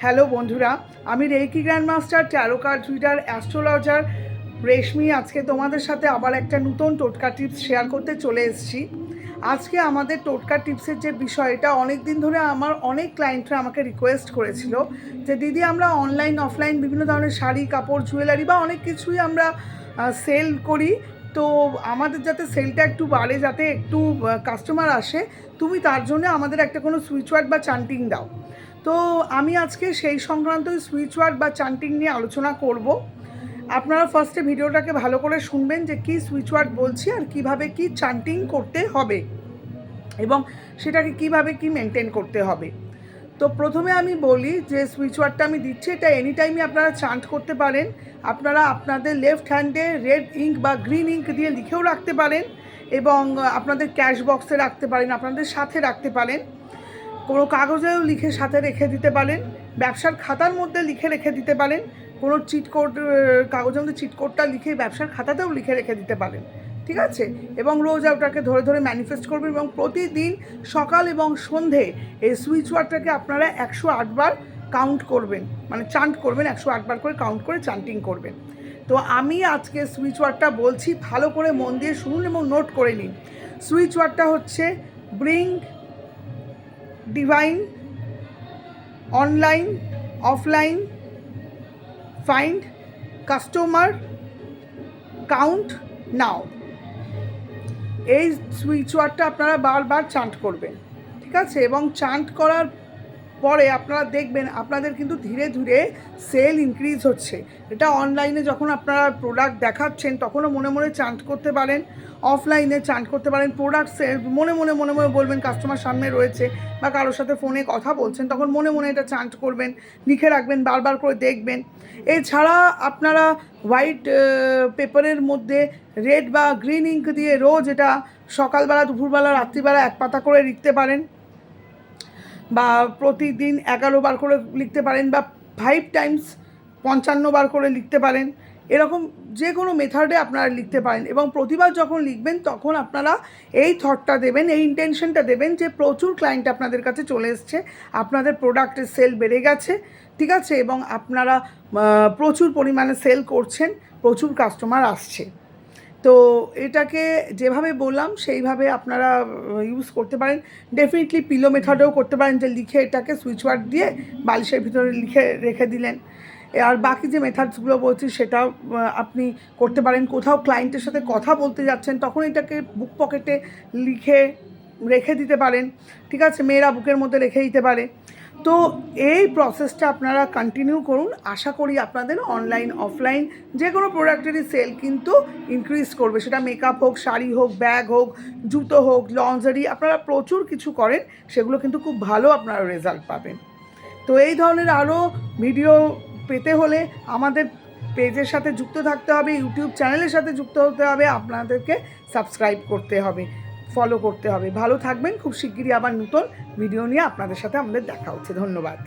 Hello বন্ধুরা, আমি reiki grandmaster, tarot card reader, astrologer Reshmi আজকে তোমাদের সাথে আবার একটা নতুন টোটকা টিপস শেয়ার করতে চলে এসেছি। আজকে আমাদের টোটকা টিপসের যে বিষয়, এটা অনেক দিন ধরে আমার অনেক ক্লায়েন্টরা আমাকে রিকোয়েস্ট করেছিল যে দিদি আমরা অনলাইন অফলাইন বিভিন্ন ধরনের শাড়ি, কাপড়, জুয়েলারি বা অনেক কিছুই আমরা সেল করি, তো আমাদের যাতে সেলটা একটু বাড়ে, যাতে একটু কাস্টমার আসে, তুমি তার জন্য আমাদের একটা কোনো সুইচ ওয়ার্ড বা চান্টিং দাও। তো আমি আজকে সেই সংক্রান্ত সুইচ ওয়ার্ড বা চান্টিং নিয়ে আলোচনা করব। আপনারা ফার্স্টে ভিডিওটাকে ভালো করে শুনবেন যে কী সুইচ ওয়ার্ড বলছি আর কিভাবে কি চান্টিং করতে হবে এবং সেটাকে কিভাবে কি মেনটেন করতে হবে। তো প্রথমে আমি বলি যে সুইচ ওয়ার্ডটা আমি দিচ্ছি, এটা এনি টাইমই আপনারা চান্ট করতে পারেন। আপনারা আপনাদের লেফট হ্যান্ডে রেড ইঙ্ক বা গ্রিন ইঙ্ক দিয়ে লিখেও রাখতে পারেন এবং আপনাদের ক্যাশ বক্সে রাখতে পারেন, আপনাদের সাথে রাখতে পারেন, কোনো কাগজেও লিখে সাথে রেখে দিতে পারেন, ব্যবসার খাতার মধ্যে লিখে রেখে দিতে পারেন, কোনো চিটকোড কাগজের মধ্যে চিটকোডটা লিখে ব্যবসার খাতাতেও লিখে রেখে দিতে পারেন, ঠিক আছে। এবং রোজ ওটাকে ধরে ধরে ম্যানিফেস্ট করবেন এবং প্রতিদিন সকাল এবং সন্ধে এই সুইচ ওয়ার্ডটাকে আপনারা 108 বার কাউন্ট করবেন, মানে চান্ট করবেন, 108 বার করে কাউন্ট করে চান্টিং করবেন। তো আমি আজকে সুইচ ওয়ার্ডটা বলছি, ভালো করে মন দিয়ে শুনুন এবং নোট করে নিন। সুইচ ওয়ার্ডটা হচ্ছে bring divine, online offline, find customer, count now. এই সুইচ ওয়ার্ডটা আপনারা বারবার চান্ট করবেন, ঠিক আছে। এবং চান্ট করার পরে আপনারা দেখবেন আপনাদের কিন্তু ধীরে ধীরে সেল ইনক্রিজ হচ্ছে। এটা অনলাইনে যখন আপনারা প্রোডাক্ট দেখাচ্ছেন তখনও মনে মনে চান্ট করতে পারেন, অফলাইনে চান্ট করতে পারেন। প্রোডাক্ট সেল মনে মনে বলবেন, কাস্টমার সামনে রয়েছে বা কারোর সাথে ফোনে কথা বলছেন তখন মনে মনে এটা চান্ট করবেন, লিখে রাখবেন, বারবার করে দেখবেন। এছাড়া আপনারা হোয়াইট পেপারের মধ্যে রেড বা গ্রিন ইঙ্ক দিয়ে রোজ এটা সকালবেলা, দুপুরবেলা, রাত্রিবেলা এক পাতা করে লিখতে পারেন বা প্রতিদিন 11 বার করে লিখতে পারেন বা 5 টাইমস 55 বার করে লিখতে পারেন। এরকম যে কোনো মেথডে আপনারা লিখতে পারেন এবং প্রতিবার যখন লিখবেন তখন আপনারা এই থটটা দেবেন, এই ইন্টেনশনটা দেবেন যে প্রচুর ক্লায়েন্ট আপনাদের কাছে চলে এসছে, আপনাদের প্রোডাক্টের সেল বেড়ে গেছে, ঠিক আছে, এবং আপনারা প্রচুর পরিমাণে সেল করছেন, প্রচুর কাস্টমার আসছে। তো এটাকে যেভাবে বললাম সেইভাবে আপনারা ইউজ করতে পারেন। ডেফিনেটলি পিলো মেথডেও করতে পারেন, যে লিখে এটাকে সুইচ ওয়ার্ড দিয়ে বালিশের ভিতরে লিখে রেখে দিলেন। আর বাকি যে মেথডসগুলো বলছি সেটাও আপনি করতে পারেন। কোথাও ক্লায়েন্টের সাথে কথা বলতে যাচ্ছেন তখন এটাকে বুক পকেটে লিখে রেখে দিতে পারেন, ঠিক আছে। মেয়েরা বুকের মধ্যে রেখে দিতে পারে। তো এই প্রসেসটা আপনারা কন্টিনিউ করুন, আশা করি আপনাদের অনলাইন অফলাইন যে কোনো প্রোডাক্টেরই সেল কিন্তু ইনক্রিজ করবে। সেটা মেকআপ হোক, শাড়ি হোক, ব্যাগ হোক, জুতো হোক, লঞ্জারি, আপনারা প্রচুর কিছু করেন, সেগুলো কিন্তু খুব ভালো আপনারা রেজাল্ট পাবেন। তো এই ধরনের আরও ভিডিও পেতে হলে আমাদের পেজের সাথে যুক্ত থাকতে হবে, ইউটিউব চ্যানেলের সাথে যুক্ত হতে হবে, আপনাদেরকে সাবস্ক্রাইব করতে হবে, ফলো করতে হবে। ভালো থাকবেন, খুব শিগগিরই আবার নতুন ভিডিও নিয়ে আপনাদের সাথে আমাদের দেখা হচ্ছে। ধন্যবাদ।